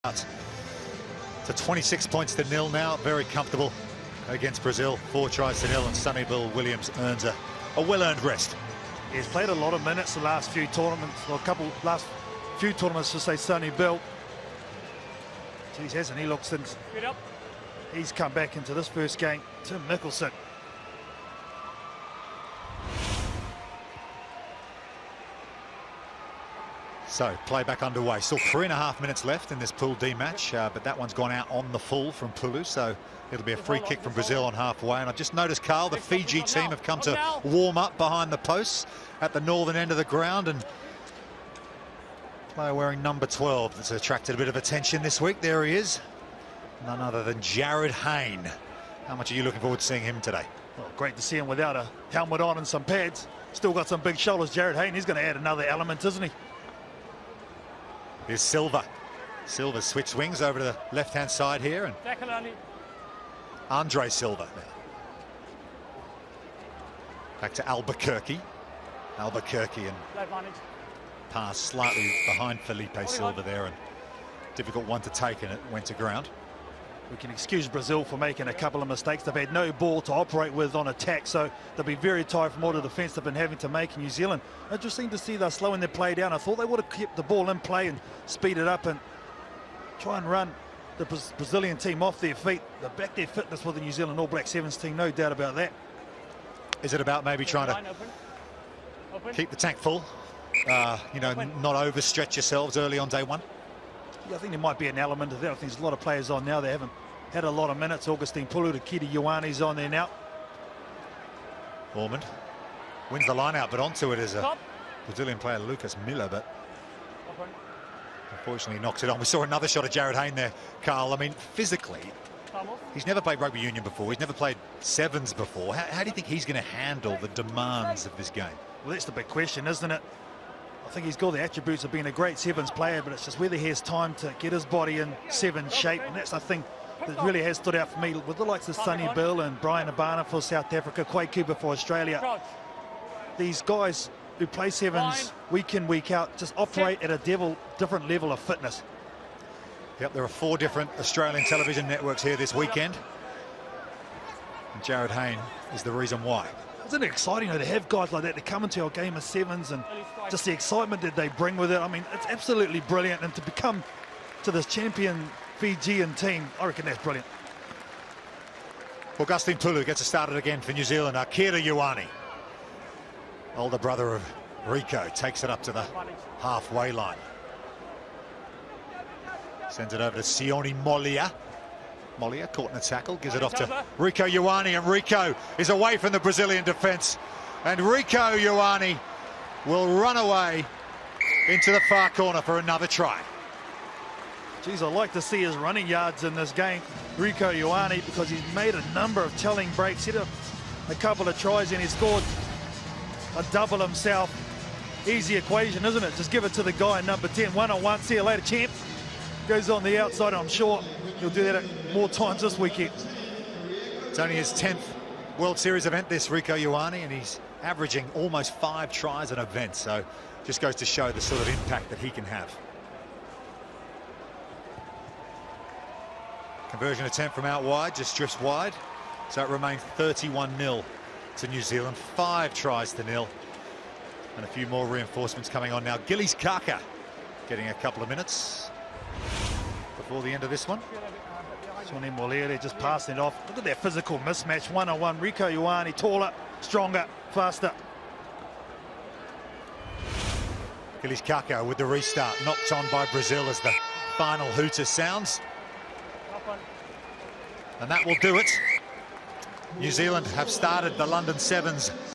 Out to 26 points to nil now, very comfortable against Brazil. 4 tries to nil, and Sonny Bill Williams earns a well-earned rest. He's played a lot of minutes the last few tournaments, or last few tournaments to say Sonny Bill. Geez, hasn't he looked since he's come back into this first game. Tim Mickelson. So, play back underway. Still 3.5 minutes left in this Pool D match, but that one's gone out on the full from Pulu, so it'll be a free kick from Brazil on halfway. And I've just noticed, Carl, the Fiji team have come to warm up behind the posts at the northern end of the ground, and player wearing number 12 that's attracted a bit of attention this week. There he is, none other than Jarryd Hayne. How much are you looking forward to seeing him today? Well, great to see him without a helmet on and some pads. Still got some big shoulders, Jarryd Hayne. He's going to add another element, isn't he? Here's Silva. Silva switch wings over to the left-hand side here, and Andre Silva now. Back to Albuquerque. Albuquerque, and pass slightly behind Felipe Silva there, and difficult one to take, and it went to ground. We can excuse Brazil for making a couple of mistakes. They've had no ball to operate with on attack, so they'll be very tired from all the defence they've been having to make in New Zealand. Interesting to see they're slowing their play down. I thought they would have kept the ball in play and speed it up and try and run the Brazilian team off their feet. They're back their fitness with the New Zealand All Black Sevens team, no doubt about that. Is it about maybe trying to keep the tank full? You know, not overstretch yourselves early on day one? Yeah, I think there might be an element of that. I think there's a lot of players on now. They haven't had a lot of minutes. Augustine Pulu, Kiri Ioane's on there now. Ormond wins the line out, but onto it is a Brazilian player, Lucas Miller, but unfortunately knocks it on. We saw another shot of Jarryd Hayne there, Carl. I mean, physically, he's never played rugby union before. He's never played sevens before. How do you think he's going to handle the demands of this game? Well, that's the big question, isn't it? I think he's got the attributes of being a great sevens player, but it's just whether he has time to get his body in sevens shape, and that's the thing that really has stood out for me with the likes of Sonny Bill and Brian Abana for South Africa, Quade Cooper for Australia. These guys who play sevens week in, week out just operate at a different level of fitness. Yep, there are 4 different Australian television networks here this weekend, and Jarryd Hayne is the reason why. Isn't it exciting to have guys like that to come into our game of sevens, and just the excitement that they bring with it? I mean, it's absolutely brilliant, and to become to this champion Fijian team, I reckon that's brilliant. Augustine Pulu gets it started again for New Zealand. Kiri Ioane, older brother of Rico, takes it up to the halfway line. Sends it over to Sione Molia. Molia caught in a tackle, gives it off to Rico Ioane, and Rico is away from the Brazilian defence. And Rico Ioane will run away into the far corner for another try. Geez, I like to see his running yards in this game, Rico Ioane, because he's made a number of telling breaks. Hit a couple of tries and he scored a double himself. Easy equation, isn't it? Just give it to the guy, number 10, one-on-one. See you later, champ. Goes on the outside. I'm sure he'll do that more times this weekend. It's only his 10th World Series event, this Rico Ioane, and he's averaging almost 5 tries an event. So just goes to show the sort of impact that he can have. Conversion attempt from out wide, just drifts wide. So it remains 31-0 to New Zealand. 5 tries to nil. And a few more reinforcements coming on now. Gillies Kaka getting a couple of minutes before the end of this one. Sione Molia just passing it off. Look at that physical mismatch, one-on-one. Rico Ioane, taller, stronger, faster. Gillies Kaka with the restart, knocked on by Brazil as the final hooter sounds. And that will do it. New Zealand have started the London Sevens